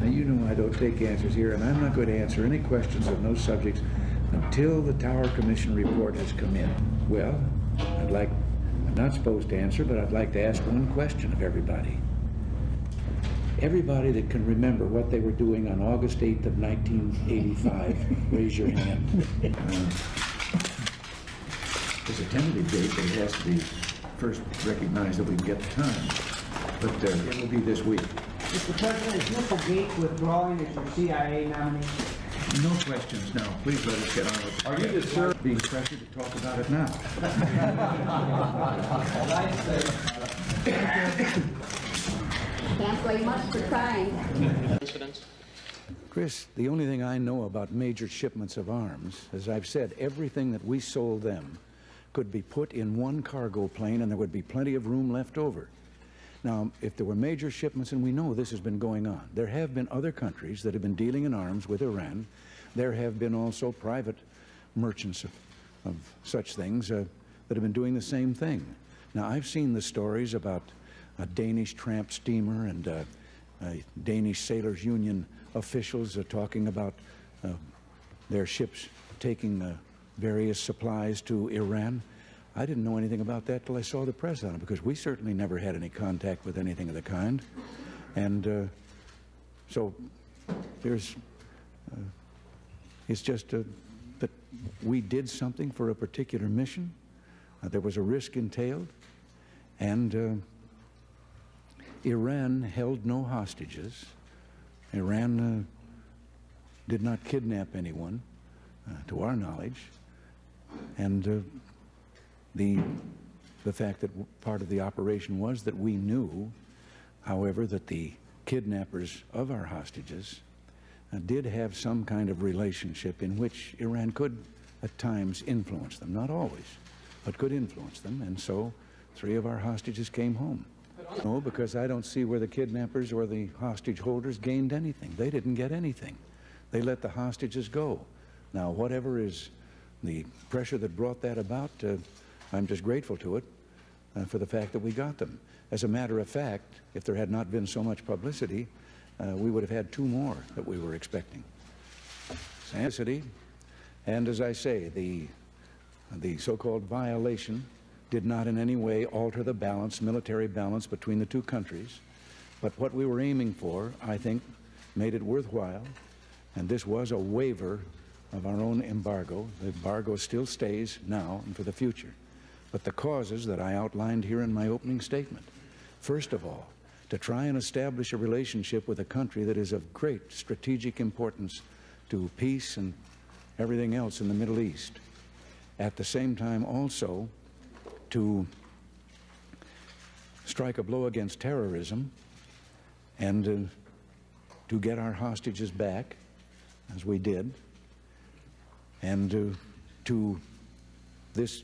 Now, you know I don't take answers here, and I'm not going to answer any questions on those subjects until the Tower Commission report has come in. Well, I'm not supposed to answer, but I'd like to ask one question of everybody. Everybody that can remember what they were doing on August 8th of 1985, raise your hand. There's a tentative date, but it has to be first recognized that we can get the time. But it will be this week. Mr. President, is Mr. Gates withdrawing as your CIA nominee? No questions now. Please let us get on with it. Are you deserved being pressured to talk about it now? Can't blame much for trying. Chris, the only thing I know about major shipments of arms, as I've said, everything that we sold them could be put in one cargo plane and there would be plenty of room left over. Now, if there were major shipments, and we know this has been going on, there have been other countries that have been dealing in arms with Iran. There have been also private merchants of such things that have been doing the same thing. Now, I've seen the stories about a Danish tramp steamer and Danish Sailors Union officials talking about their ships taking various supplies to Iran. I didn't know anything about that till I saw the press on it, because we certainly never had any contact with anything of the kind. And so there's, it's just that we did something for a particular mission. There was a risk entailed, and Iran held no hostages. Iran did not kidnap anyone, to our knowledge, and the fact that part of the operation was that we knew, however, that the kidnappers of our hostages did have some kind of relationship in which Iran could at times influence them, not always, but could influence them, and so 3 of our hostages came home. No, because I don't see where the kidnappers or the hostage holders gained anything. They didn't get anything. They let the hostages go. Now, whatever is the pressure that brought that about, I'm just grateful to it for the fact that we got them. As a matter of fact, if there had not been so much publicity, we would have had 2 more that we were expecting. And as I say, the so-called violation did not in any way alter the balance, military balance between the 2 countries. But what we were aiming for, I think, made it worthwhile. And this was a waiver of our own embargo. The embargo still stays now and for the future. But the causes that I outlined here in my opening statement, first of all, to try and establish a relationship with a country that is of great strategic importance to peace and everything else in the Middle East. At the same time also to strike a blow against terrorism and to get our hostages back, as we did, and to this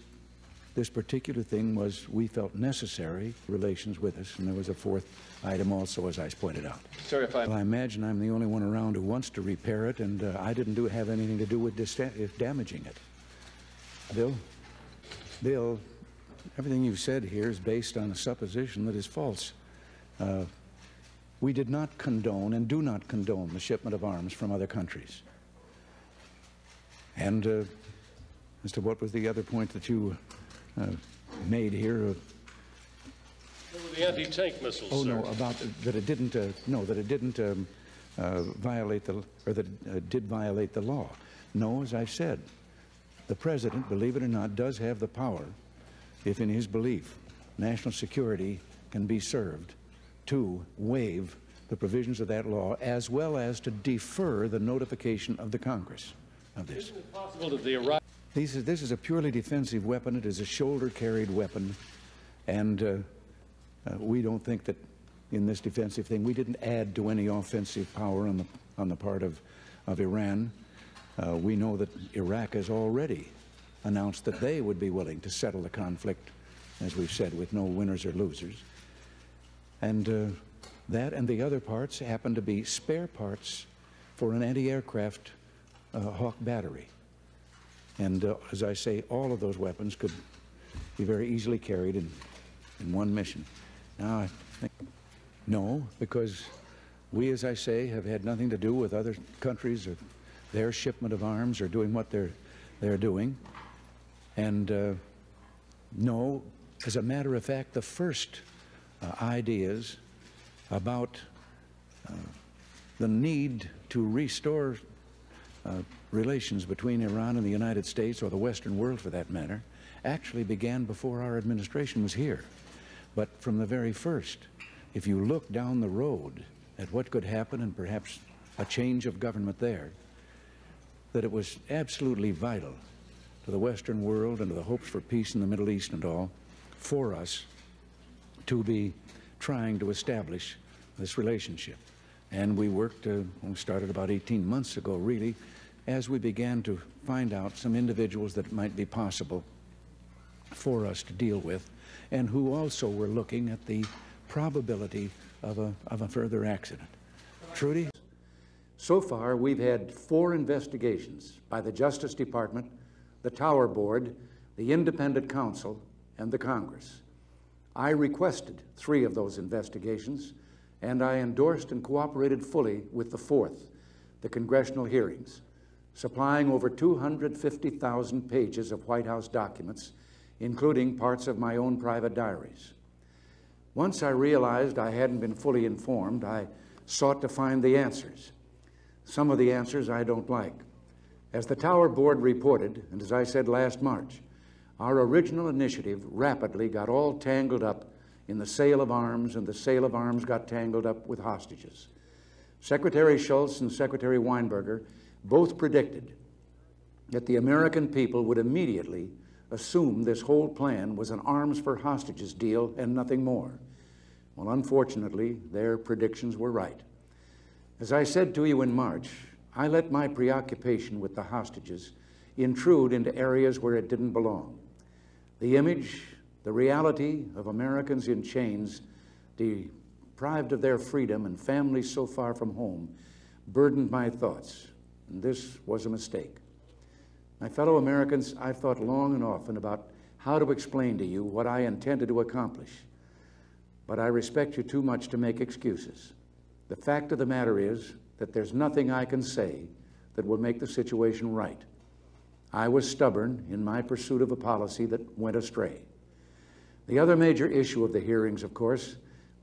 particular thing was, we felt necessary, relations with us, and there was a 4th item also, as I pointed out. Sir, if Well, I imagine I'm the only one around who wants to repair it, and I didn't have anything to do with damaging it. Bill, everything you've said here is based on a supposition that is false. We did not condone and do not condone the shipment of arms from other countries. And as to what was the other point that you made here? The anti-tank missiles. Oh, sir. no, about that it didn't. No, that it didn't violate the, or that it did violate the law. No, as I've said, the president, believe it or not, does have the power, if in his belief national security can be served, to waive the provisions of that law, as well as to defer the notification of the Congress of this. Isn't it possible that the Iraq... This is a purely defensive weapon. It is a shoulder-carried weapon, and we don't think that in this defensive thing we didn't add to any offensive power on the part of Iran. We know that Iraq has already announced that they would be willing to settle the conflict, as we've said, with no winners or losers. And that and the other parts happen to be spare parts for an anti-aircraft Hawk battery. And as I say, all of those weapons could be very easily carried in one mission. Now, I think, no, because We, as I say, have had nothing to do with other countries or their shipment of arms or doing what they're doing. And no, as a matter of fact, the first ideas about the need to restore relations between Iran and the United States, or the Western world for that matter, actually began before our administration was here. But from the very first, if you look down the road at what could happen and perhaps a change of government there, that it was absolutely vital to the Western world and to the hopes for peace in the Middle East and all, for us to be trying to establish this relationship. And we worked, we started about 18 months ago, really, as we began to find out some individuals that it might be possible for us to deal with, and who also were looking at the probability of a further accident. Trudy? So far, we've had 4 investigations by the Justice Department, the Tower Board, the Independent Counsel, and the Congress. I requested 3 of those investigations, and I endorsed and cooperated fully with the 4th, the congressional hearings, supplying over 250,000 pages of White House documents, including parts of my own private diaries. Once I realized I hadn't been fully informed, I sought to find the answers. Some of the answers I don't like. As the Tower Board reported, and as I said last March, our original initiative rapidly got all tangled up in the sale of arms, and the sale of arms got tangled up with hostages. Secretary Shultz and Secretary Weinberger both predicted that the American people would immediately assume this whole plan was an arms for hostages deal and nothing more. Well, unfortunately, their predictions were right. As I said to you in March, I let my preoccupation with the hostages intrude into areas where it didn't belong. The image, the reality of Americans in chains, deprived of their freedom and families so far from home, burdened my thoughts, and this was a mistake. My fellow Americans, I've thought long and often about how to explain to you what I intended to accomplish, but I respect you too much to make excuses. The fact of the matter is that there's nothing I can say that will make the situation right. I was stubborn in my pursuit of a policy that went astray. The other major issue of the hearings, of course,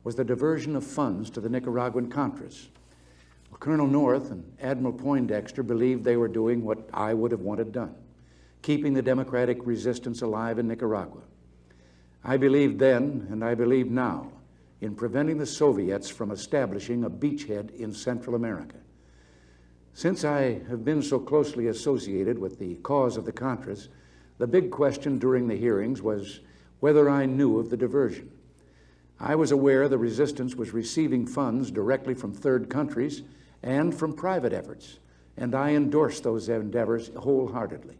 was the diversion of funds to the Nicaraguan Contras. Colonel North and Admiral Poindexter believed they were doing what I would have wanted done, keeping the democratic resistance alive in Nicaragua. I believed then, and I believe now, in preventing the Soviets from establishing a beachhead in Central America. Since I have been so closely associated with the cause of the Contras, the big question during the hearings was whether I knew of the diversion. I was aware the resistance was receiving funds directly from third countries and from private efforts, and I endorsed those endeavors wholeheartedly.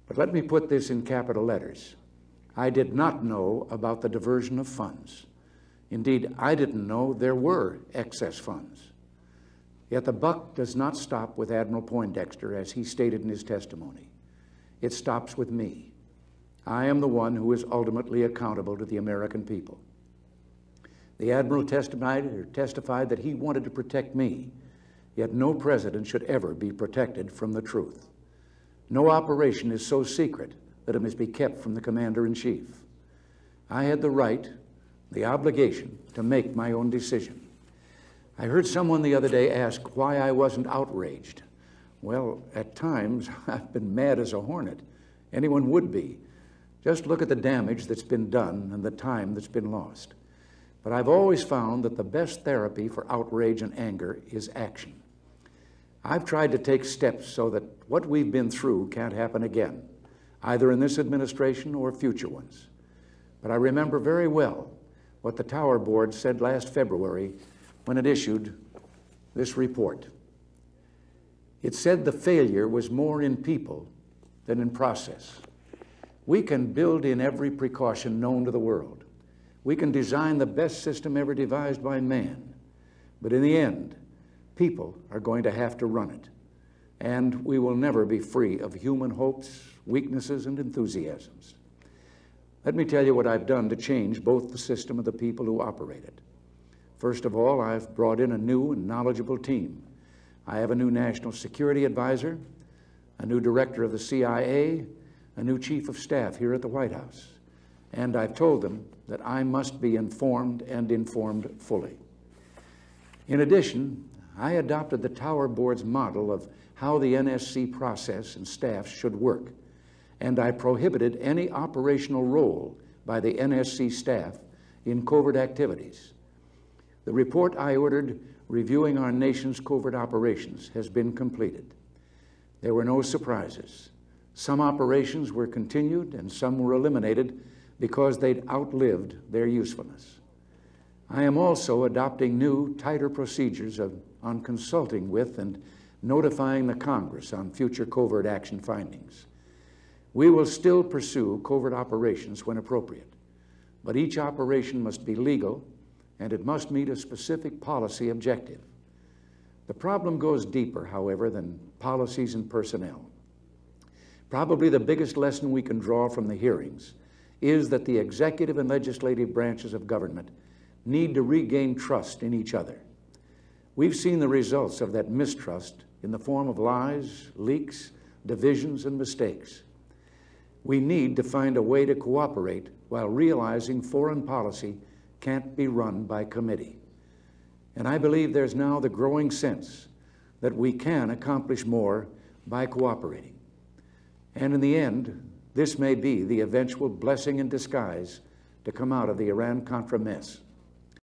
But let me put this in capital letters. I did not know about the diversion of funds. Indeed, I didn't know there were excess funds. Yet the buck does not stop with Admiral Poindexter, as he stated in his testimony. It stops with me. I am the one who is ultimately accountable to the American people. The Admiral testified that he wanted to protect me, yet no president should ever be protected from the truth. No operation is so secret that it must be kept from the Commander-in-Chief. I had the right, the obligation, to make my own decision. I heard someone the other day ask why I wasn't outraged. Well, at times, I've been mad as a hornet. Anyone would be. Just look at the damage that's been done and the time that's been lost. But I've always found that the best therapy for outrage and anger is action. I've tried to take steps so that what we've been through can't happen again, either in this administration or future ones. But I remember very well what the Tower Board said last February when it issued this report. It said the failure was more in people than in process. We can build in every precaution known to the world. We can design the best system ever devised by man. But in the end, people are going to have to run it. And we will never be free of human hopes, weaknesses, and enthusiasms. Let me tell you what I've done to change both the system and the people who operate it. First of all, I've brought in a new and knowledgeable team. I have a new national security advisor, a new director of the CIA, a new chief of staff here at the White House. And I've told them that I must be informed and informed fully. In addition, I adopted the Tower Board's model of how the NSC process and staff should work, and I prohibited any operational role by the NSC staff in covert activities. The report I ordered reviewing our nation's covert operations has been completed. There were no surprises. Some operations were continued and some were eliminated because they'd outlived their usefulness. I am also adopting new, tighter procedures on consulting with and notifying the Congress on future covert action findings. We will still pursue covert operations when appropriate, but each operation must be legal and it must meet a specific policy objective. The problem goes deeper, however, than policies and personnel. Probably the biggest lesson we can draw from the hearings is that the executive and legislative branches of government need to regain trust in each other. We've seen the results of that mistrust in the form of lies, leaks, divisions, and mistakes. We need to find a way to cooperate while realizing foreign policy can't be run by committee. And I believe there's now the growing sense that we can accomplish more by cooperating. And in the end, this may be the eventual blessing in disguise to come out of the Iran-Contra mess.